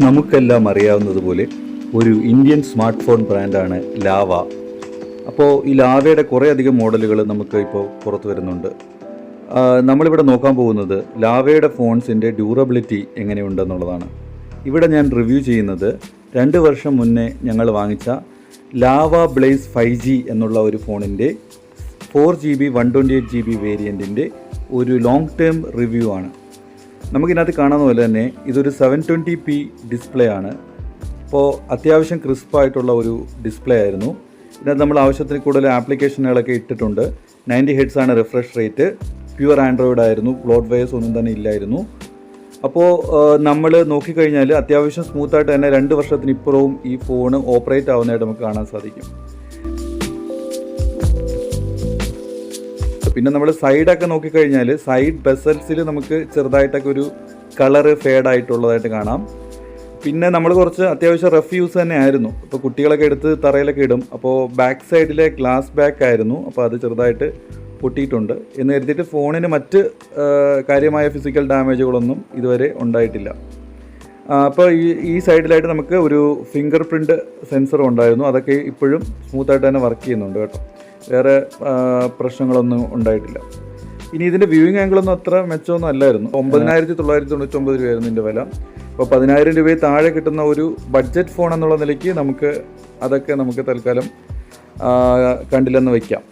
നമുക്കെല്ലാം അറിയാവുന്നതുപോലെ ഒരു ഇന്ത്യൻ സ്മാർട്ട് ഫോൺ ബ്രാൻഡാണ് ലാവ. അപ്പോൾ ഈ ലാവയുടെ കുറേ അധികം മോഡലുകൾ നമുക്ക് ഇപ്പോൾ പുറത്തു വരുന്നുണ്ട്. നമ്മളിവിടെ നോക്കാൻ പോകുന്നത് ലാവയുടെ ഫോൺസിൻ്റെ ഡ്യൂറബിലിറ്റി എങ്ങനെയുണ്ടെന്നുള്ളതാണ്. ഇവിടെ ഞാൻ റിവ്യൂ ചെയ്യുന്നത് 2 വർഷം മുന്നേ ഞങ്ങൾ വാങ്ങിച്ച ലാവ ബ്ലേസ് 5G എന്നുള്ള ഒരു ഫോണിൻ്റെ 4GB 128GB വേരിയൻറ്റിൻ്റെ ഒരു ലോങ് ടേം റിവ്യൂ ആണ്. നമുക്കിതിനകത്ത് കാണുന്ന പോലെ തന്നെ ഇതൊരു 720p ഡിസ്പ്ലേ ആണ്. അപ്പോൾ അത്യാവശ്യം ക്രിസ്പായിട്ടുള്ള ഒരു ഡിസ്പ്ലേ ആയിരുന്നു. ഇതിനകത്ത് നമ്മൾ ആവശ്യത്തിന് കൂടുതൽ ആപ്ലിക്കേഷനുകളൊക്കെ ഇട്ടിട്ടുണ്ട്. 90 Hz ആണ് റിഫ്രഷ് റേറ്റ്. പ്യുവർ ആൻഡ്രോയിഡ് ആയിരുന്നു. ബ്ലോട്ട് വെയേഴ്സ് ഒന്നും തന്നെ ഇല്ലായിരുന്നു. അപ്പോൾ നമ്മൾ നോക്കിക്കഴിഞ്ഞാൽ അത്യാവശ്യം സ്മൂത്തായിട്ട് തന്നെ 2 വർഷത്തിനിപ്പുറവും ഈ ഫോൺ ഓപ്പറേറ്റ് ആവുന്നതായിട്ട് നമുക്ക് കാണാൻ സാധിക്കും. പിന്നെ നമ്മൾ സൈഡൊക്കെ നോക്കിക്കഴിഞ്ഞാൽ സൈഡ് ബെസൽസിൽ നമുക്ക് ചെറുതായിട്ടൊക്കെ ഒരു കളറ് ഫേഡായിട്ടുള്ളതായിട്ട് കാണാം. പിന്നെ നമ്മൾ കുറച്ച് അത്യാവശ്യം റഫ് യൂസ് തന്നെ ആയിരുന്നു. ഇപ്പോൾ കുട്ടികളൊക്കെ എടുത്ത് തറയിലൊക്കെ ഇടും. അപ്പോൾ ബാക്ക് സൈഡിലെ ഗ്ലാസ് ബാക്ക് ആയിരുന്നു. അപ്പോൾ അത് ചെറുതായിട്ട് പൊട്ടിയിട്ടുണ്ട് എന്ന് കരുതിയിട്ട് ഫോണിന് മറ്റ് കാര്യമായ ഫിസിക്കൽ ഡാമേജുകളൊന്നും ഇതുവരെ ഉണ്ടായിട്ടില്ല. അപ്പോൾ ഈ സൈഡിലായിട്ട് നമുക്ക് ഒരു ഫിംഗർ പ്രിൻറ്റ് സെൻസറും ഉണ്ടായിരുന്നു. അതൊക്കെ ഇപ്പോഴും സ്മൂത്തായിട്ട് തന്നെ വർക്ക് ചെയ്യുന്നുണ്ട് കേട്ടോ. വേറെ പ്രശ്നങ്ങളൊന്നും ഉണ്ടായിട്ടില്ല. ഇനി ഇതിൻ്റെ വ്യൂയിങ് ആംഗിളൊന്നും അത്ര മെച്ചമൊന്നും അല്ലായിരുന്നു. 9,999 രൂപയായിരുന്നു ഇതിൻ്റെ വില. അപ്പോൾ 10,000 രൂപയിൽ താഴെ കിട്ടുന്ന ഒരു ബഡ്ജറ്റ് ഫോൺ എന്നുള്ള നിലയ്ക്ക് അതൊക്കെ നമുക്ക് തൽക്കാലം കണ്ടില്ലെന്ന് വയ്ക്കാം.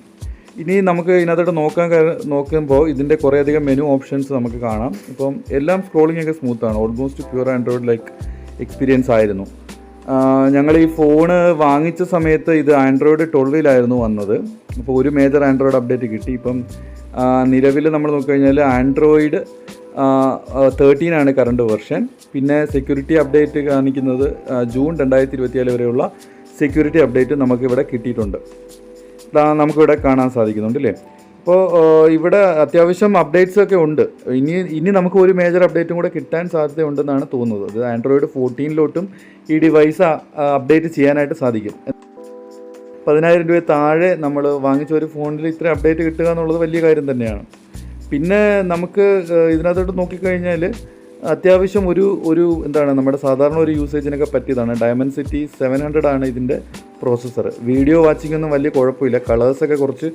ഇനി നമുക്ക് ഇതിനകത്തോട്ട് നോക്കുമ്പോൾ ഇതിൻ്റെ കുറേയധികം മെനു ഓപ്ഷൻസ് നമുക്ക് കാണാം. ഇപ്പം എല്ലാം സ്ക്രോളിംഗ് ഒക്കെ സ്മൂത്താണ്. Almost pure android like experience ആയിരുന്നു. ഞങ്ങൾ ഈ ഫോണ് വാങ്ങിച്ച സമയത്ത് ഇത് ആൻഡ്രോയിഡ് 12 വന്നത്. അപ്പോൾ ഒരു മേജർ ആൻഡ്രോയിഡ് അപ്ഡേറ്റ് കിട്ടി. ഇപ്പം നിലവിൽ നമ്മൾ നോക്കിക്കഴിഞ്ഞാൽ ആൻഡ്രോയിഡ് 13 ആണ് കറണ്ട് വെർഷൻ. പിന്നെ സെക്യൂരിറ്റി അപ്ഡേറ്റ് കാണിക്കുന്നത് ജൂൺ 2024 വരെയുള്ള സെക്യൂരിറ്റി അപ്ഡേറ്റ് നമുക്കിവിടെ കിട്ടിയിട്ടുണ്ട്. നമുക്കിവിടെ കാണാൻ സാധിക്കുന്നുണ്ട് അല്ലേ. അപ്പോൾ ഇവിടെ അത്യാവശ്യം അപ്ഡേറ്റ്സ് ഒക്കെ ഉണ്ട്. ഇനി നമുക്ക് ഒരു മേജർ അപ്ഡേറ്റും കൂടെ കിട്ടാൻ സാധ്യതയുണ്ടെന്നാണ് തോന്നുന്നത്. അത് ആൻഡ്രോയിഡ് 14 ഈ ഡിവൈസ് അപ്ഡേറ്റ് ചെയ്യാനായിട്ട് സാധിക്കും. 10,000 രൂപ താഴെ നമ്മൾ വാങ്ങിച്ച ഒരു ഫോണിൽ ഇത്ര അപ്ഡേറ്റ് കിട്ടുക എന്നുള്ളത് വലിയ കാര്യം തന്നെയാണ്. പിന്നെ നമുക്ക് ഇതിനകത്തോട്ട് നോക്കിക്കഴിഞ്ഞാൽ അത്യാവശ്യം ഒരു എന്താണ് നമ്മുടെ സാധാരണ ഒരു യൂസേജിനൊക്കെ പറ്റിയതാണ്. ഡയമൻസിറ്റി 700 ആണ് ഇതിൻ്റെ പ്രോസസ്സർ. വീഡിയോ വാച്ചിങ് ഒന്നും വലിയ കുഴപ്പമില്ല. കളേഴ്സൊക്കെ കുറച്ച്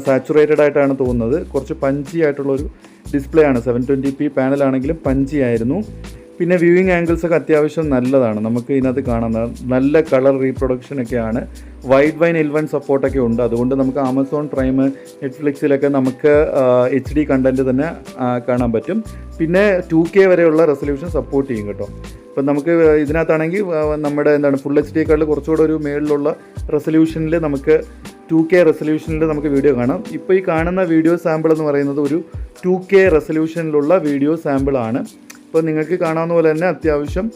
സാച്ചുറേറ്റഡ് ആയിട്ടാണ് തോന്നുന്നത്. കുറച്ച് പഞ്ചി ആയിട്ടുള്ളൊരു ഡിസ്പ്ലേ ആണ്. 720p പാനലാണെങ്കിലും പഞ്ചി ആയിരുന്നു. പിന്നെ വ്യൂയിങ് ആംഗിൾസൊക്കെ അത്യാവശ്യം നല്ലതാണ്. നമുക്ക് ഇതിനകത്ത് കാണുന്ന നല്ല കളർ റീപ്രൊഡക്ഷനൊക്കെയാണ്. വൈഡ് വൈൻ L1 സപ്പോർട്ടൊക്കെ ഉണ്ട്. അതുകൊണ്ട് നമുക്ക് ആമസോൺ പ്രൈം, നെറ്റ്ഫ്ലിക്സിലൊക്കെ നമുക്ക് HD കണ്ടൻറ്റ് തന്നെ കാണാൻ പറ്റും. പിന്നെ 2K വരെയുള്ള റെസൊല്യൂഷൻ സപ്പോർട്ട് ചെയ്യും കേട്ടോ. ഇപ്പം നമുക്ക് ഇതിനകത്താണെങ്കിൽ നമ്മുടെ ഫുൾ HD കുറച്ചുകൂടെ ഒരു മേളിലുള്ള റെസൊല്യൂഷനിൽ നമുക്ക് 2K റെസൊല്യൂഷനിൽ നമുക്ക് വീഡിയോ കാണാം. ഇപ്പോൾ ഈ കാണുന്ന വീഡിയോ സാമ്പിൾ എന്ന് പറയുന്നത് ഒരു 2K റെസൊല്യൂഷനിലുള്ള വീഡിയോ സാമ്പിളാണ്. ഇപ്പോൾ നിങ്ങൾക്ക് കാണാവുന്ന പോലെ തന്നെ അത്യാവശ്യം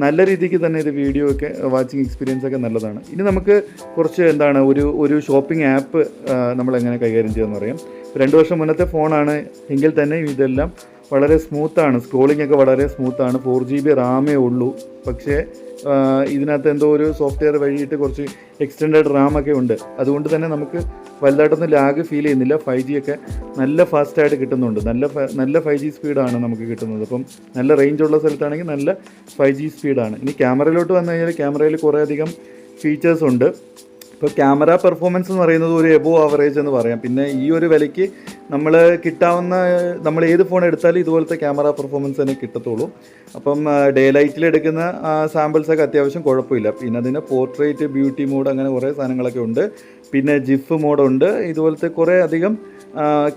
നല്ല രീതിക്ക് തന്നെ ഇത് വീഡിയോ ഒക്കെ വാച്ചിങ് എക്സ്പീരിയൻസ് ഒക്കെ നല്ലതാണ്. ഇനി നമുക്ക് കുറച്ച് ഒരു ഷോപ്പിംഗ് ആപ്പ് നമ്മളെങ്ങനെ കൈകാര്യം ചെയ്യുമെന്ന് പറയാം. 2 വർഷം മുന്നത്തെ ഫോണാണ് എങ്കിൽ തന്നെ ഇതെല്ലാം വളരെ സ്മൂത്താണ്. സ്ക്രോളിംഗ് ഒക്കെ വളരെ സ്മൂത്താണ്. 4GB റാമേ ഉള്ളൂ. പക്ഷേ ഇതിനകത്ത് എന്തോ ഒരു സോഫ്റ്റ്വെയർ വഴിയിട്ട് കുറച്ച് എക്സ്റ്റൻഡഡ് റാമൊക്കെ ഉണ്ട്. അതുകൊണ്ട് തന്നെ നമുക്ക് വലുതായിട്ടൊന്നും ലാഗ് ഫീൽ ചെയ്യുന്നില്ല. 5G ഒക്കെ നല്ല ഫാസ്റ്റായിട്ട് കിട്ടുന്നുണ്ട്. നല്ല 5G സ്പീഡാണ് നമുക്ക് കിട്ടുന്നത്. അപ്പം നല്ല റേഞ്ചുള്ള സ്ഥലത്താണെങ്കിൽ നല്ല 5G സ്പീഡാണ്. ഇനി ക്യാമറയിലോട്ട് വന്നു കഴിഞ്ഞാൽ ക്യാമറയിൽ കുറേയധികം ഫീച്ചേഴ്സ് ഉണ്ട്. ഇപ്പോൾ ക്യാമറ പെർഫോമൻസ് എന്ന് പറയുന്നത് ഒരു എബോവ് ആവറേജ് എന്ന് പറയാം. പിന്നെ ഈ ഒരു വിലയ്ക്ക് നമ്മൾ ഏത് ഫോൺ എടുത്താലും ഇതുപോലത്തെ ക്യാമറ പെർഫോമൻസ് തന്നെ കിട്ടത്തുള്ളൂ. അപ്പം ഡേ ലൈറ്റിൽ എടുക്കുന്ന സാമ്പിൾസൊക്കെ അത്യാവശ്യം കുഴപ്പമില്ല. പിന്നെ അതിന് പോർട്രേറ്റ്, ബ്യൂട്ടി മോഡ്, അങ്ങനെ കുറേ സാധനങ്ങളൊക്കെ ഉണ്ട്. പിന്നെ ജിഫ് മോഡുണ്ട്. ഇതുപോലത്തെ കുറേ അധികം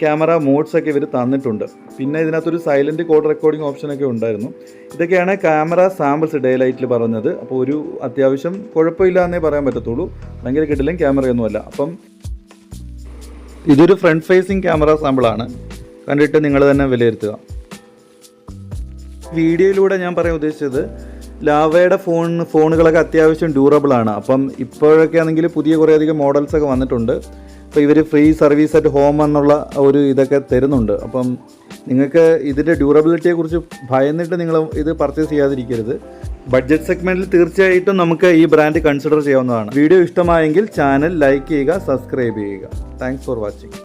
ക്യാമറ മോഡ്സൊക്കെ ഇവർ തന്നിട്ടുണ്ട്. പിന്നെ ഇതിനകത്തൊരു സൈലൻറ്റ് കോഡ് റെക്കോർഡിംഗ് ഓപ്ഷനൊക്കെ ഉണ്ടായിരുന്നു. ഇതൊക്കെയാണ് ക്യാമറ സാമ്പിൾസ് ഡേ ലൈറ്റിൽ പറഞ്ഞത്. അപ്പോൾ ഒരു അത്യാവശ്യം കുഴപ്പമില്ല എന്നേ പറയാൻ പറ്റത്തുള്ളൂ. ഭയങ്കര കിട്ടില്ല ക്യാമറയൊന്നുമല്ല. അപ്പം ഇതൊരു ഫ്രണ്ട് ഫേസിങ് ക്യാമറ സാമ്പിളാണ്. കണ്ടിട്ട് നിങ്ങൾ തന്നെ വിലയിരുത്തുക. വീഡിയോയിലൂടെ ഞാൻ പറയാൻ ഉദ്ദേശിച്ചത് ലാവയുടെ ഫോണുകളൊക്കെ അത്യാവശ്യം ഡ്യൂറബിളാണ്. അപ്പം ഇപ്പോഴൊക്കെ ആണെങ്കിൽ പുതിയ കുറേയധികം മോഡൽസൊക്കെ വന്നിട്ടുണ്ട്. അപ്പോൾ ഇവർ ഫ്രീ സർവീസ് അറ്റ് ഹോം എന്നുള്ള ഒരു ഇതൊക്കെ തരുന്നുണ്ട്. അപ്പം നിങ്ങൾക്ക് ഇതിൻ്റെ ഡ്യൂറബിലിറ്റിയെക്കുറിച്ച് ഭയന്നിട്ട് നിങ്ങൾ ഇത് പർച്ചേസ് ചെയ്യാതിരിക്കരുത്. ബഡ്ജറ്റ് സെഗ്മെൻറ്റിൽ തീർച്ചയായിട്ടും നമുക്ക് ഈ ബ്രാൻഡ് കൺസിഡർ ചെയ്യാവുന്നതാണ്. വീഡിയോ ഇഷ്ടമായെങ്കിൽ ചാനൽ ലൈക്ക് ചെയ്യുക, സബ്സ്ക്രൈബ് ചെയ്യുക. Thanks for watching.